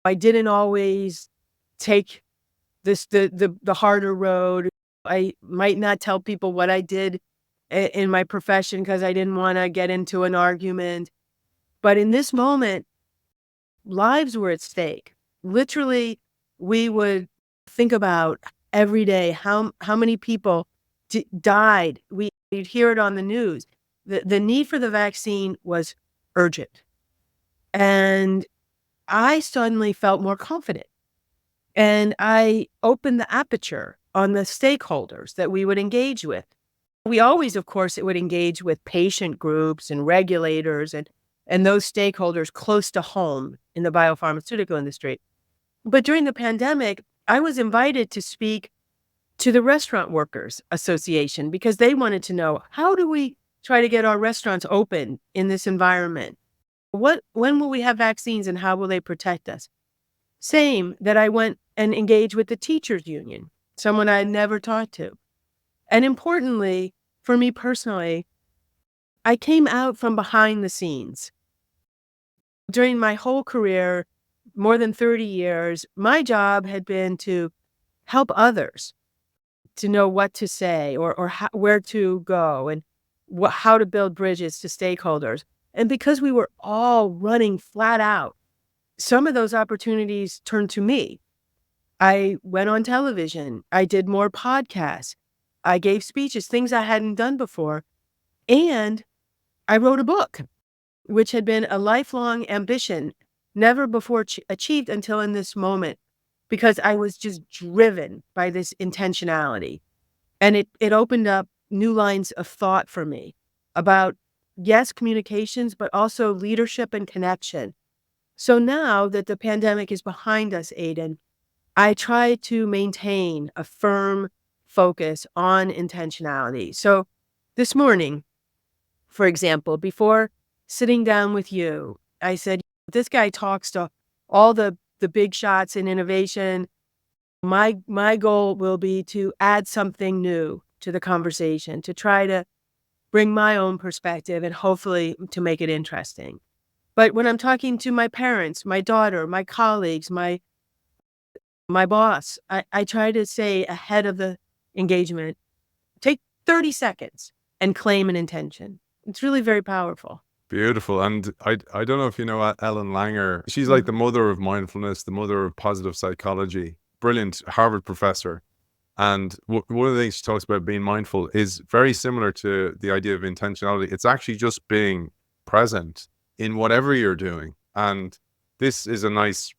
I didn't always take the harder road. I might not tell people what I did in my profession because I didn't want to get into an argument. But in this moment, lives were at stake. Literally, we would think about every day how many people died. We'd hear it on the news. The need for the vaccine was urgent. And I suddenly felt more confident. And I opened the aperture on the stakeholders that we would engage with. We always, of course, it would engage with patient groups and regulators and those stakeholders close to home in the biopharmaceutical industry. But during the pandemic, I was invited to speak to the Restaurant Workers Association because they wanted to know, how do we try to get our restaurants open in this environment? When will we have vaccines and how will they protect us? Same that I went and engaged with the teachers union, someone I had never talked to. And importantly, for me personally, I came out from behind the scenes. During my whole career, more than 30 years, my job had been to help others to know what to say or where to go and how to build bridges to stakeholders. And because we were all running flat out, some of those opportunities turned to me. I went on television. I did more podcasts. I gave speeches, things I hadn't done before. And I wrote a book, which had been a lifelong ambition, never before achieved until in this moment, because I was just driven by this intentionality. And it opened up new lines of thought for me about, yes, communications, but also leadership and connection. So now that the pandemic is behind us, Aiden, I try to maintain a firm focus on intentionality. So this morning, for example, before sitting down with you, I said, this guy talks to all the big shots in innovation. My goal will be to add something new to the conversation, to try to bring my own perspective and hopefully to make it interesting. But when I'm talking to my parents, my daughter, my colleagues, my boss, I try to say ahead of the engagement, take 30 seconds and claim an intention. It's really very powerful. Beautiful. And I don't know if you know Ellen Langer. She's like the mother of mindfulness, the mother of positive psychology. Brilliant Harvard professor. And one of the things she talks about being mindful is very similar to the idea of intentionality. It's actually just being present in whatever you're doing. And this is a nice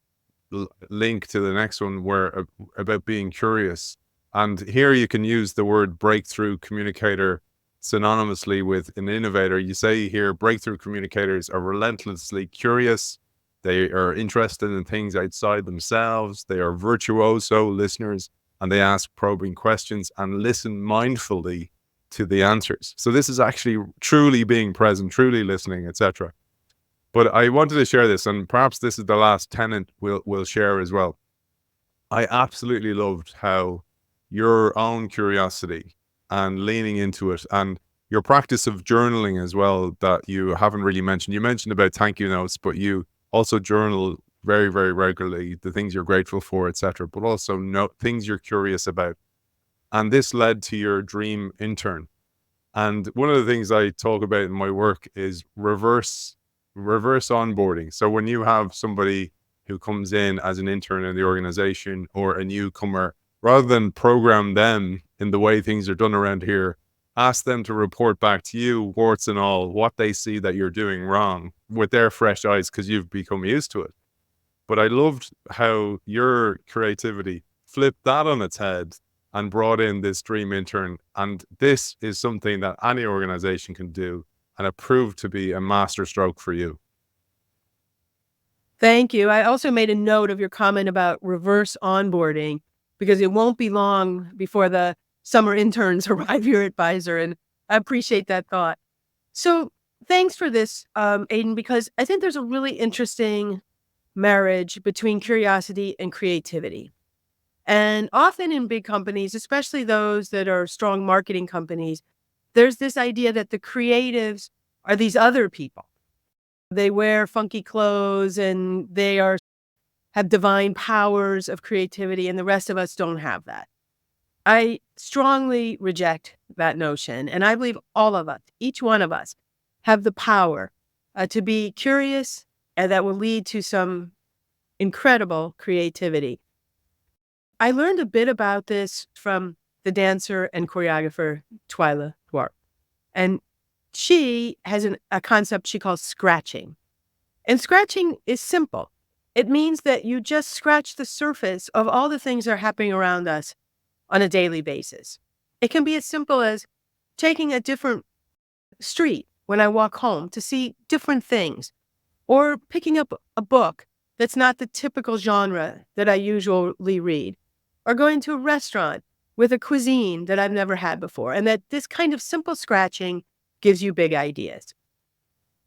link to the next one where about being curious. And here you can use the word breakthrough communicator synonymously with an innovator. You say here, breakthrough communicators are relentlessly curious. They are interested in things outside themselves. They are virtuoso listeners, and they ask probing questions and listen mindfully to the answers. So this is actually truly being present, truly listening, etc. But I wanted to share this, and perhaps this is the last tenet we'll share as well. I absolutely loved how your own curiosity and leaning into it, and your practice of journaling as well, that you haven't really mentioned. You mentioned about thank you notes, but you also journal very, very regularly the things you're grateful for, etc. But also note things you're curious about. And this led to your dream intern. And one of the things I talk about in my work is reverse onboarding. So when you have somebody who comes in as an intern in the organization or a newcomer, rather than program them in the way things are done around here, ask them to report back to you, warts and all, what they see that you're doing wrong with their fresh eyes, because you've become used to it. But I loved how your creativity flipped that on its head and brought in this dream intern. And this is something that any organization can do. And it proved to be a masterstroke for you. Thank you. I also made a note of your comment about reverse onboarding, because it won't be long before the summer interns arrive here at Pfizer. And I appreciate that thought. So thanks for this, Aiden, because I think there's a really interesting marriage between curiosity and creativity. And often in big companies, especially those that are strong marketing companies, there's this idea that the creatives are these other people. They wear funky clothes and they have divine powers of creativity, and the rest of us don't have that. I strongly reject that notion. And I believe all of us, each one of us, have the power to be curious, and that will lead to some incredible creativity. I learned a bit about this from the dancer and choreographer Twyla Dwar. And she has a concept she calls scratching. And scratching is simple. It means that you just scratch the surface of all the things that are happening around us on a daily basis. It can be as simple as taking a different street when I walk home to see different things, or picking up a book that's not the typical genre that I usually read, or going to a restaurant with a cuisine that I've never had before, and that this kind of simple scratching gives you big ideas.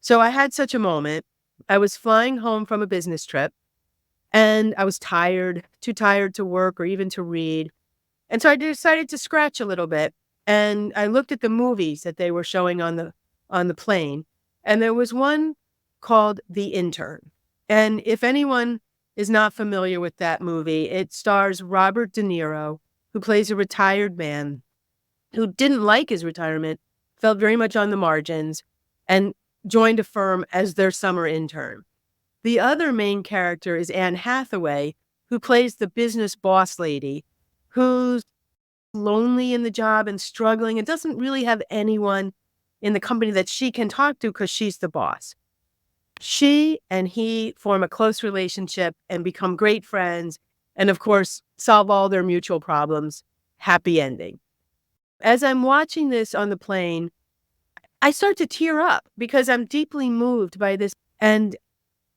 So I had such a moment. I was flying home from a business trip, and I was tired, too tired to work or even to read. And so I decided to scratch a little bit, and I looked at the movies that they were showing on the plane, and there was one called The Intern. And if anyone is not familiar with that movie, it stars Robert De Niro, who plays a retired man who didn't like his retirement, felt very much on the margins, and joined a firm as their summer intern. The other main character is Anne Hathaway, who plays the business boss lady, who's lonely in the job and struggling and doesn't really have anyone in the company that she can talk to because she's the boss. She and he form a close relationship and become great friends, and of course, solve all their mutual problems. Happy ending. As I'm watching this on the plane, I start to tear up because I'm deeply moved by this. And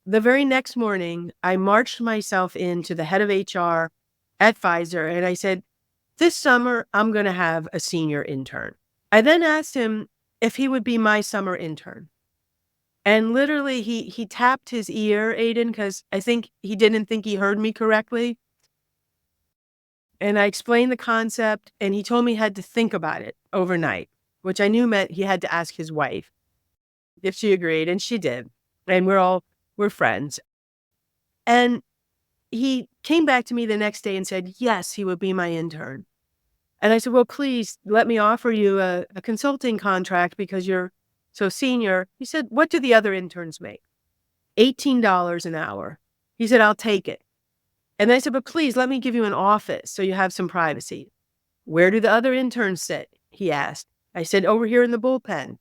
the very next morning, I marched myself into the head of HR at Pfizer, and I said, this summer, I'm going to have a senior intern. I then asked him if he would be my summer intern. And literally, he tapped his ear, Aiden, because I think he didn't think he heard me correctly. And I explained the concept, and he told me he had to think about it overnight, which I knew meant he had to ask his wife if she agreed, and she did. And we're friends. And he came back to me the next day and said, yes, he would be my intern. And I said, well, please let me offer you a consulting contract because you're so senior. He said, what do the other interns make? $18 an hour. He said, I'll take it. And I said, but please let me give you an office so you have some privacy. Where do the other interns sit? He asked. I said, over here in the bullpen.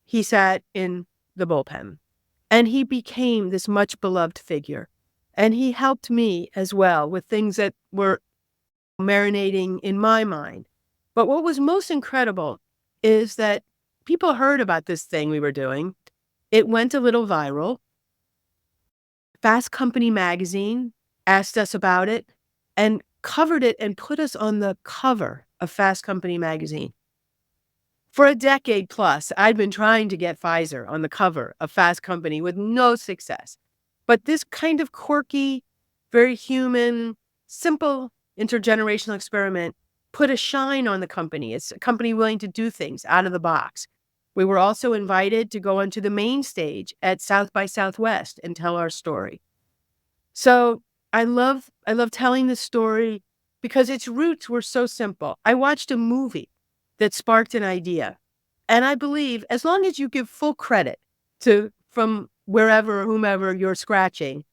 He sat in the bullpen. And he became this much beloved figure. And he helped me as well with things that were marinating in my mind. But what was most incredible is that people heard about this thing we were doing. It went a little viral. Fast Company magazine asked us about it and covered it and put us on the cover of Fast Company magazine. For a decade plus, I'd been trying to get Pfizer on the cover of Fast Company with no success. But this kind of quirky, very human, simple intergenerational experiment put a shine on the company. It's a company willing to do things out of the box. We were also invited to go onto the main stage at South by Southwest and tell our story. So I love telling this story because its roots were so simple. I watched a movie that sparked an idea. And I believe as long as you give full credit to from wherever or whomever you're scratching,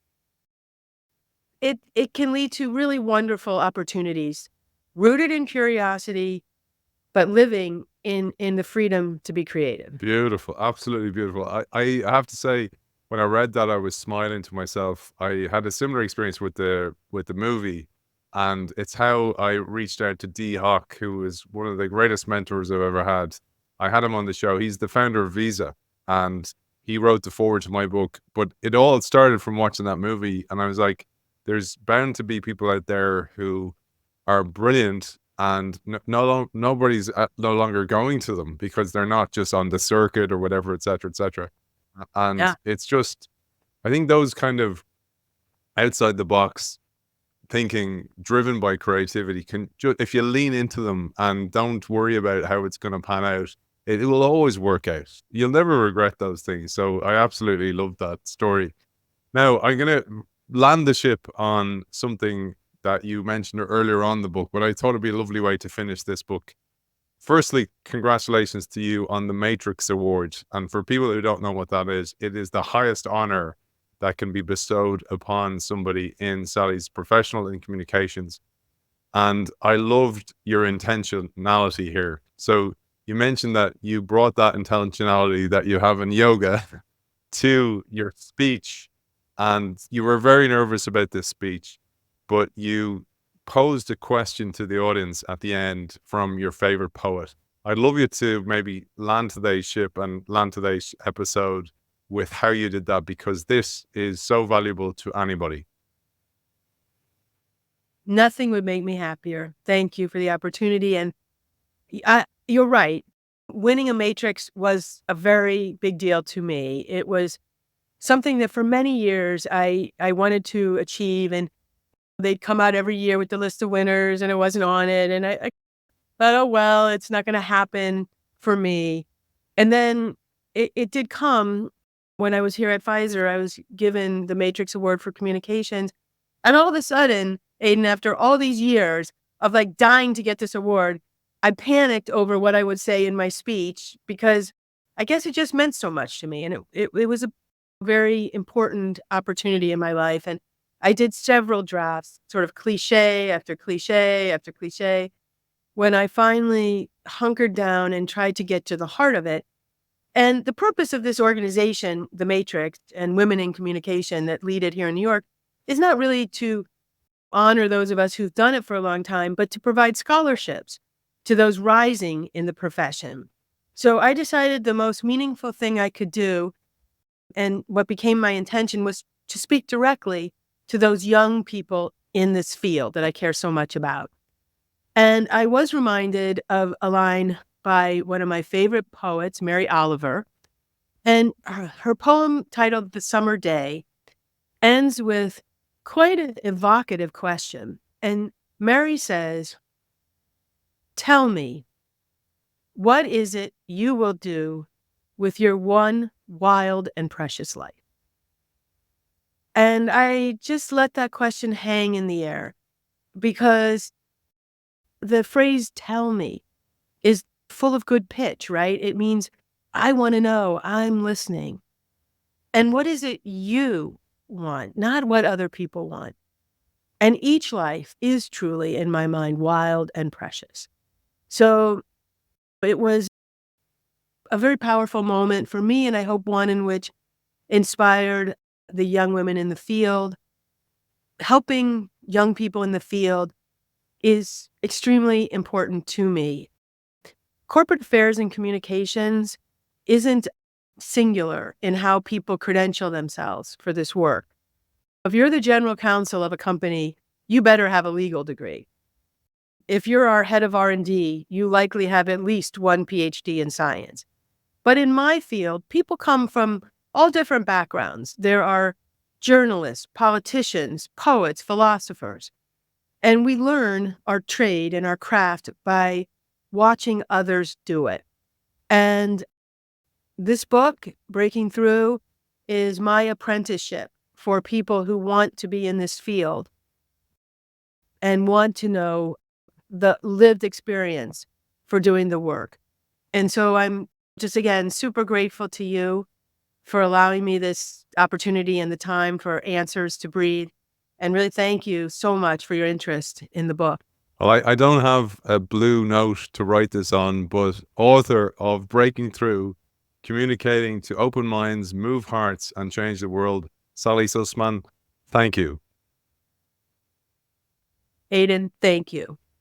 it can lead to really wonderful opportunities rooted in curiosity, but living in the freedom to be creative. Beautiful, absolutely beautiful. I have to say, when I read that, I was smiling to myself. I had a similar experience with the movie, and it's how I reached out to D Hawk, who is one of the greatest mentors I've ever had. I had him on the show. He's the founder of Visa, and he wrote the foreword to my book. But it all started from watching that movie, and I was like, "There's bound to be people out there who are brilliant, and nobody's no longer going to them because they're not just on the circuit or whatever, etc., etc." And Yeah. it's just, I think those kind of outside the box thinking, driven by creativity, can if you lean into them and don't worry about how it's going to pan out, it will always work out. You'll never regret those things. So I absolutely love that story. Now, I'm going to land the ship on something that you mentioned earlier on the book, but I thought it'd be a lovely way to finish this book. Firstly, congratulations to you on the Matrix Award. And for people who don't know what that is, it is the highest honor that can be bestowed upon somebody in Sally's professional in communications. And I loved your intentionality here. So you mentioned that you brought that intentionality that you have in yoga to your speech, and you were very nervous about this speech, but you posed a question to the audience at the end from your favorite poet. I'd love you to maybe land today's ship and land today's episode with how you did that, because this is so valuable to anybody. Nothing would make me happier. Thank you for the opportunity. And you're right. Winning a Matrix was a very big deal to me. It was something that for many years I wanted to achieve, and they'd come out every year with the list of winners and it wasn't on it. And I thought, oh, well, it's not going to happen for me. And then it did come when I was here at Pfizer. I was given the Matrix Award for Communications. And all of a sudden, Aiden, after all these years of like dying to get this award, I panicked over what I would say in my speech because I guess it just meant so much to me. And it was a very important opportunity in my life. And I did several drafts, sort of cliche after cliche after cliche. When I finally hunkered down and tried to get to the heart of it. And the purpose of this organization, the Matrix and Women in Communication that lead it here in New York, is not really to honor those of us who've done it for a long time, but to provide scholarships to those rising in the profession. So I decided the most meaningful thing I could do, and what became my intention, was to speak directly to those young people in this field that I care so much about. And I was reminded of a line by one of my favorite poets, Mary Oliver. And her poem titled The Summer Day ends with quite an evocative question. And Mary says, "Tell me, what is it you will do with your one wild and precious life?" And I just let that question hang in the air because the phrase "tell me" is full of good pitch, right? It means I want to know, I'm listening. And what is it you want, not what other people want? And each life is truly, in my mind, wild and precious. So it was a very powerful moment for me, and I hope one in which inspired the young women in the field. Helping young people in the field is extremely important to me. Corporate affairs and communications isn't singular in how people credential themselves for this work. If you're the general counsel of a company, you better have a legal degree. if you're our head of R&D, you likely have at least one PhD in science. But in my field, people come from all different backgrounds. There are journalists, politicians, poets, philosophers. And we learn our trade and our craft by watching others do it. And this book, Breaking Through, is my apprenticeship for people who want to be in this field and want to know the lived experience for doing the work. And so I'm just, again, super grateful to you for allowing me this opportunity and the time for Answers to Breathe. And really thank you so much for your interest in the book. Well, I don't have a blue note to write this on, but author of Breaking Through, Communicating to Open Minds, Move Hearts, and Change the World, Sally Susman, thank you. Aiden, thank you.